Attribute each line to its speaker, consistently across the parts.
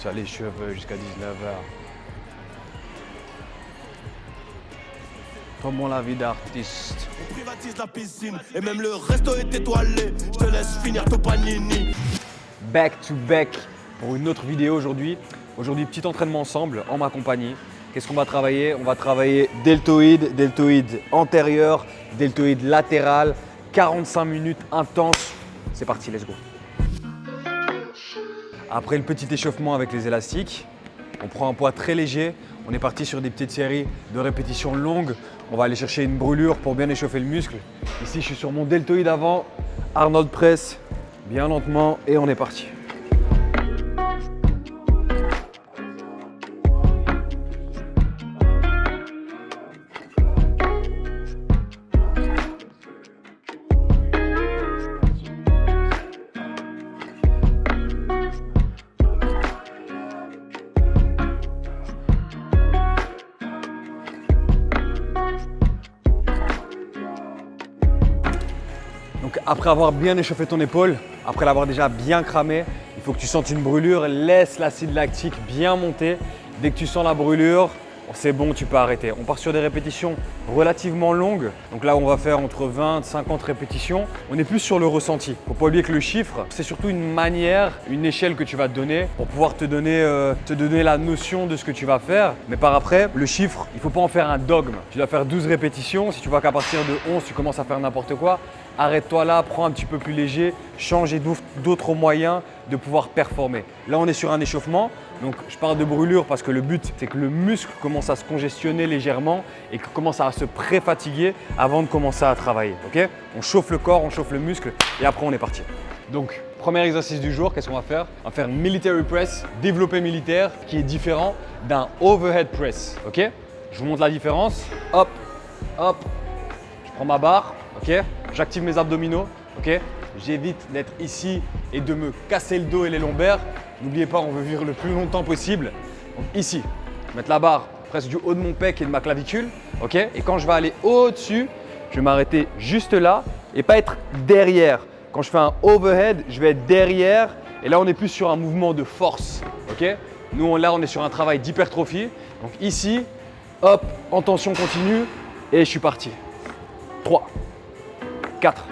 Speaker 1: Tu as les cheveux jusqu'à 19h. Comment la vie d'artiste.
Speaker 2: On privatise la piscine et même le resto est étoilé. Je te laisse finir ton panini.
Speaker 1: Back to back pour une autre vidéo aujourd'hui. Aujourd'hui, petit entraînement ensemble en ma compagnie. Qu'est-ce qu'on va travailler? On va travailler deltoïde, deltoïde antérieur, deltoïde latéral. 45 minutes intenses. C'est parti, let's go. Après le petit échauffement avec les élastiques, on prend un poids très léger. On est parti sur des petites séries de répétitions longues. On va aller chercher une brûlure pour bien échauffer le muscle. Ici, je suis sur mon deltoïde avant. Arnold Press, bien lentement et on est parti. Donc après avoir bien échauffé ton épaule, après l'avoir déjà bien cramé, il faut que tu sentes une brûlure, laisse l'acide lactique bien monter. Dès que tu sens la brûlure, c'est bon, tu peux arrêter. On part sur des répétitions relativement longues. Donc là, on va faire entre 20 et 50 répétitions. On est plus sur le ressenti. Faut pas oublier que le chiffre, c'est surtout une manière, une échelle que tu vas te donner pour pouvoir te donner la notion de ce que tu vas faire. Mais par après, le chiffre, il faut pas en faire un dogme. Tu dois faire 12 répétitions. Si tu vois qu'à partir de 11, tu commences à faire n'importe quoi, arrête-toi là, prends un petit peu plus léger, change et d'autres moyens de pouvoir performer. Là, on est sur un échauffement. Donc, je parle de brûlure parce que le but, c'est que le muscle commence à se congestionner légèrement et que commence à se pré-fatiguer avant de commencer à travailler. Ok? On chauffe le corps, on chauffe le muscle et après, on est parti. Donc, premier exercice du jour, qu'est-ce qu'on va faire? On va faire military press, développé militaire, qui est différent d'un overhead press. Ok? Je vous montre la différence. Hop, hop. Je prends ma barre. Ok? J'active mes abdominaux. Ok? J'évite d'être ici et de me casser le dos et les lombaires. N'oubliez pas, on veut vivre le plus longtemps possible. Donc ici, mettre la barre presque du haut de mon pec et de ma clavicule. Ok? Et quand je vais aller au-dessus, je vais m'arrêter juste là et pas être derrière. Quand je fais un overhead, je vais être derrière. Et là, on est plus sur un mouvement de force. Ok? Nous, là, on est sur un travail d'hypertrophie. Donc ici, hop, en tension continue et je suis parti. 3, 4.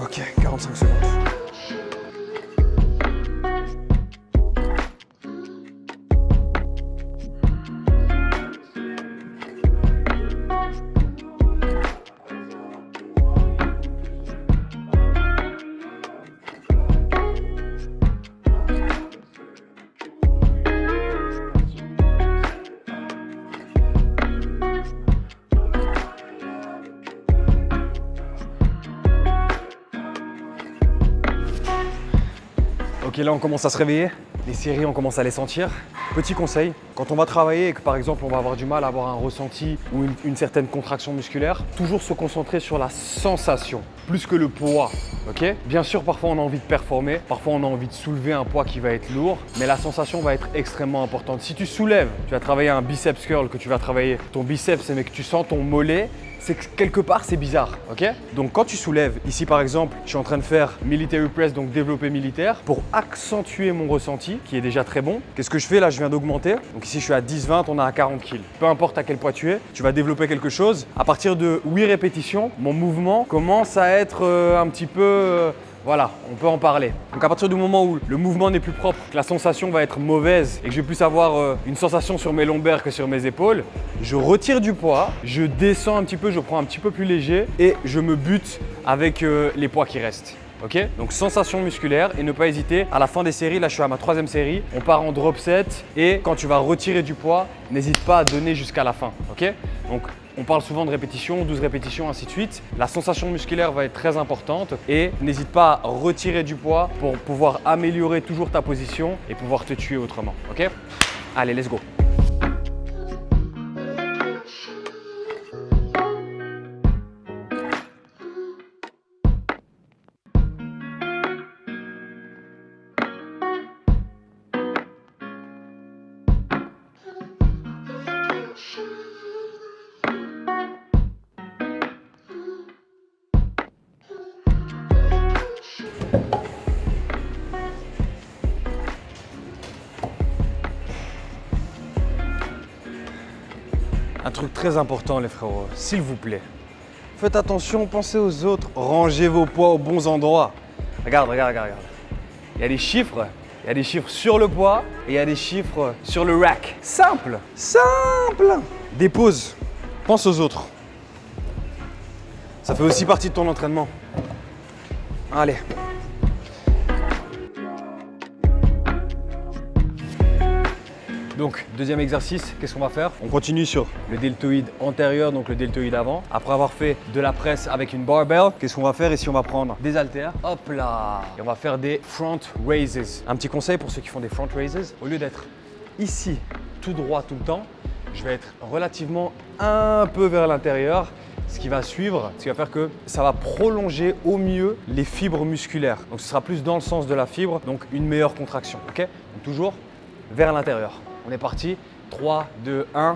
Speaker 1: Ok, 45 secondes. Ok, là on commence à se réveiller, les séries on commence à les sentir. Petit conseil, quand on va travailler et que par exemple on va avoir du mal à avoir un ressenti ou une certaine contraction musculaire, toujours se concentrer sur la sensation, plus que le poids. Ok? Bien sûr, parfois on a envie de performer, parfois on a envie de soulever un poids qui va être lourd, mais la sensation va être extrêmement importante. Si tu soulèves, tu vas travailler un biceps curl, que tu vas travailler ton biceps, mais que tu sens ton mollet, c'est que quelque part c'est bizarre, ok? Donc quand tu soulèves, ici par exemple, je suis en train de faire military press, donc développé militaire, pour accentuer mon ressenti, qui est déjà très bon. Qu'est-ce que je fais là? Je viens d'augmenter. Donc ici je suis à 10-20, on est à 40 kg. Peu importe à quel poids tu es, tu vas développer quelque chose. À partir de 8 répétitions, mon mouvement commence à être un petit peu... voilà, on peut en parler. Donc à partir du moment où le mouvement n'est plus propre, que la sensation va être mauvaise et que je vais plus avoir une sensation sur mes lombaires que sur mes épaules, je retire du poids, je descends un petit peu, je prends un petit peu plus léger et je me bute avec les poids qui restent. Ok? Donc sensation musculaire et ne pas hésiter. À la fin des séries, là je suis à ma 3e série, on part en drop set et quand tu vas retirer du poids, n'hésite pas à donner jusqu'à la fin. Ok? Donc on parle souvent de répétitions, 12 répétitions, ainsi de suite. La sensation musculaire va être très importante et n'hésite pas à retirer du poids pour pouvoir améliorer toujours ta position et pouvoir te tuer autrement. Ok? Allez, let's go! très important les frérots, s'il vous plaît. Faites attention, pensez aux autres, rangez vos poids aux bons endroits. Regarde, regarde, regarde, regarde. Il y a des chiffres sur le poids et il y a des chiffres sur le rack. Simple, simple. Dépose, pense aux autres. Ça fait aussi partie de ton entraînement. Allez. Donc, deuxième exercice, qu'est-ce qu'on va faire? On continue sur le deltoïde antérieur, donc le deltoïde avant. Après avoir fait de la presse avec une barbell, qu'est-ce qu'on va faire ici? On va prendre des haltères, hop là, et on va faire des front raises. Un petit conseil pour ceux qui font des front raises, au lieu d'être ici tout droit tout le temps, je vais être relativement un peu vers l'intérieur. Ce qui va suivre, ce qui va faire que ça va prolonger au mieux les fibres musculaires. Donc ce sera plus dans le sens de la fibre, donc une meilleure contraction. Ok? Donc toujours vers l'intérieur. On est parti. 3, 2, 1.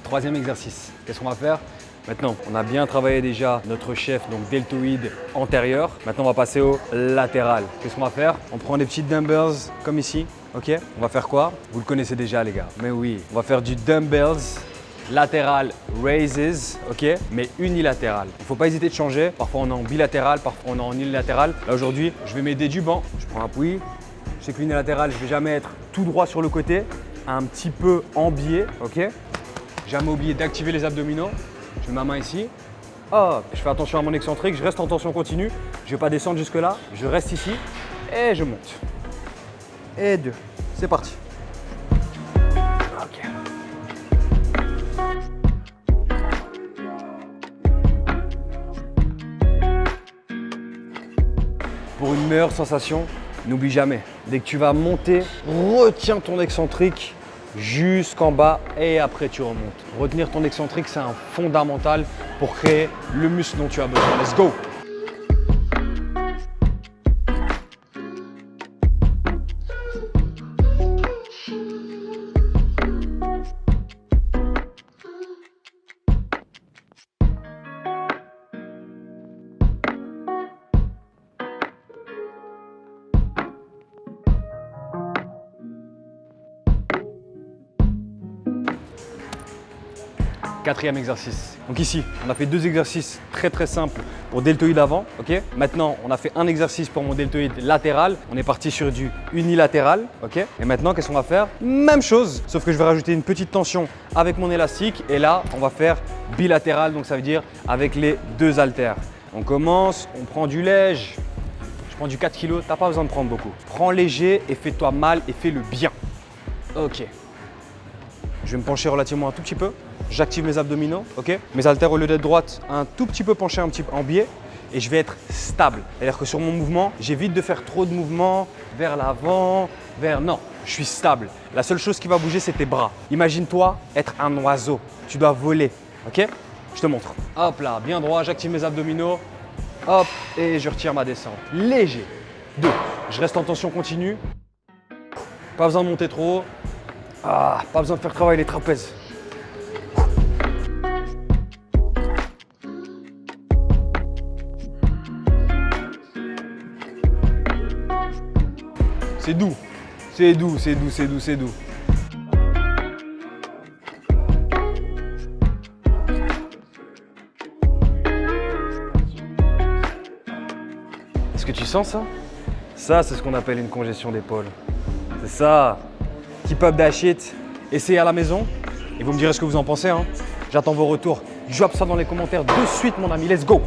Speaker 1: Troisième exercice, qu'est-ce qu'on va faire? Maintenant, on a bien travaillé déjà notre chef, donc deltoïde antérieur. Maintenant, on va passer au latéral. Qu'est-ce qu'on va faire? On prend des petits dumbbells comme ici, ok? On va faire quoi? Vous le connaissez déjà les gars, mais oui. On va faire du dumbbells latéral raises, ok? Mais unilatéral. Il ne faut pas hésiter de changer. Parfois, on est en bilatéral, parfois, on est en unilatéral. Là, aujourd'hui, je vais m'aider du banc. Je prends un appui. Je sais que l'unilatéral, je ne vais jamais être tout droit sur le côté, un petit peu en biais, ok? Jamais oublier d'activer les abdominaux. Je mets ma main ici. Hop, je fais attention à mon excentrique, je reste en tension continue. Je ne vais pas descendre jusque là. Je reste ici et je monte. Et 2. C'est parti. Ok. Pour une meilleure sensation, n'oublie jamais, dès que tu vas monter, retiens ton excentrique jusqu'en bas et après tu remontes. Retenir ton excentrique, c'est un fondamental pour créer le muscle dont tu as besoin. Let's go! Quatrième exercice. Donc ici, on a fait 2 exercices très simples pour deltoïde avant. Ok. Maintenant, on a fait un exercice pour mon deltoïde latéral. On est parti sur du unilatéral. Ok. Et maintenant, qu'est-ce qu'on va faire? Même chose, sauf que je vais rajouter une petite tension avec mon élastique. Et là, on va faire bilatéral. Donc ça veut dire avec les 2 haltères. On commence, on prend du léger. Je prends du 4 kg. T'as pas besoin de prendre beaucoup. Prends léger et fais-toi mal et fais-le bien. Ok. Je vais me pencher relativement un tout petit peu. J'active mes abdominaux, ok? Mes haltères, au lieu d'être droites, un tout petit peu penchées, un petit peu en biais. Et je vais être stable. C'est-à-dire que sur mon mouvement, j'évite de faire trop de mouvements vers l'avant, vers… Non, je suis stable. La seule chose qui va bouger, c'est tes bras. Imagine-toi être un oiseau. Tu dois voler, ok? Je te montre. Hop là, bien droit, j'active mes abdominaux. Hop, et je retire ma descente. Léger. 2. Je reste en tension continue. Pas besoin de monter trop haut. Ah, pas besoin de faire travailler les trapèzes. C'est doux, c'est doux, c'est doux, c'est doux, c'est doux. Est-ce que tu sens ça? Ça, c'est ce qu'on appelle une congestion d'épaule. C'est ça. Keep up that shit. Essayez à la maison et vous me direz ce que vous en pensez. Hein. J'attends vos retours. Drop ça dans les commentaires de suite, mon ami. Let's go!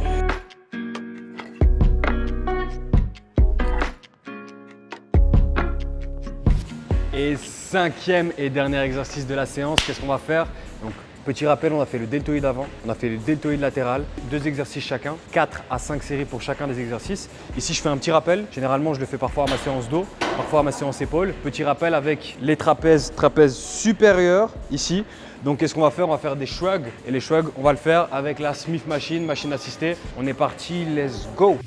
Speaker 1: Et 5e et dernier exercice de la séance, qu'est-ce qu'on va faire? Donc, petit rappel, on a fait le deltoïde avant, on a fait le deltoïde latéral, 2 exercices chacun, 4 à 5 séries pour chacun des exercices. Ici, je fais un petit rappel. Généralement, je le fais parfois à ma séance dos, parfois à ma séance épaule. Petit rappel avec les trapèzes supérieurs ici. Donc, qu'est-ce qu'on va faire? On va faire des shrugs. Et les shrugs, on va le faire avec la Smith Machine, machine assistée. On est parti, let's go!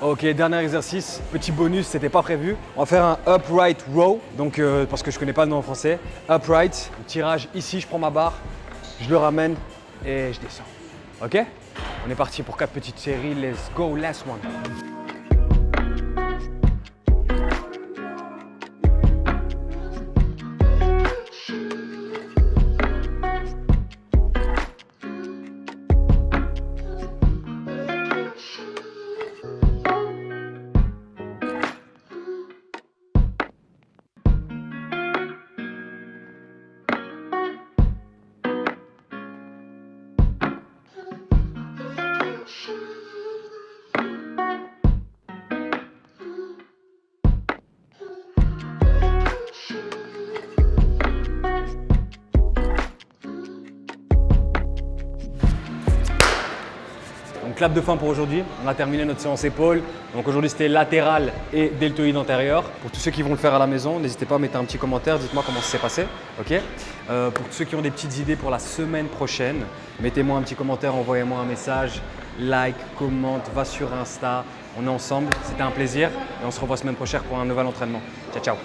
Speaker 1: Ok, dernier exercice, petit bonus, c'était pas prévu. On va faire un upright row, donc parce que je connais pas le nom en français. Upright, tirage ici, je prends ma barre, je le ramène et je descends. Ok? On est parti pour 4 petites séries, let's go, last one. Donc clap de fin pour aujourd'hui, on a terminé notre séance épaules. Donc aujourd'hui c'était latéral et deltoïde antérieur. Pour tous ceux qui vont le faire à la maison, n'hésitez pas à mettre un petit commentaire, dites-moi comment ça s'est passé. Ok. Pour tous ceux qui ont des petites idées pour la semaine prochaine, mettez-moi un petit commentaire, envoyez-moi un message, like, commente, va sur Insta. On est ensemble, c'était un plaisir et on se revoit semaine prochaine pour un nouvel entraînement. Ciao, ciao.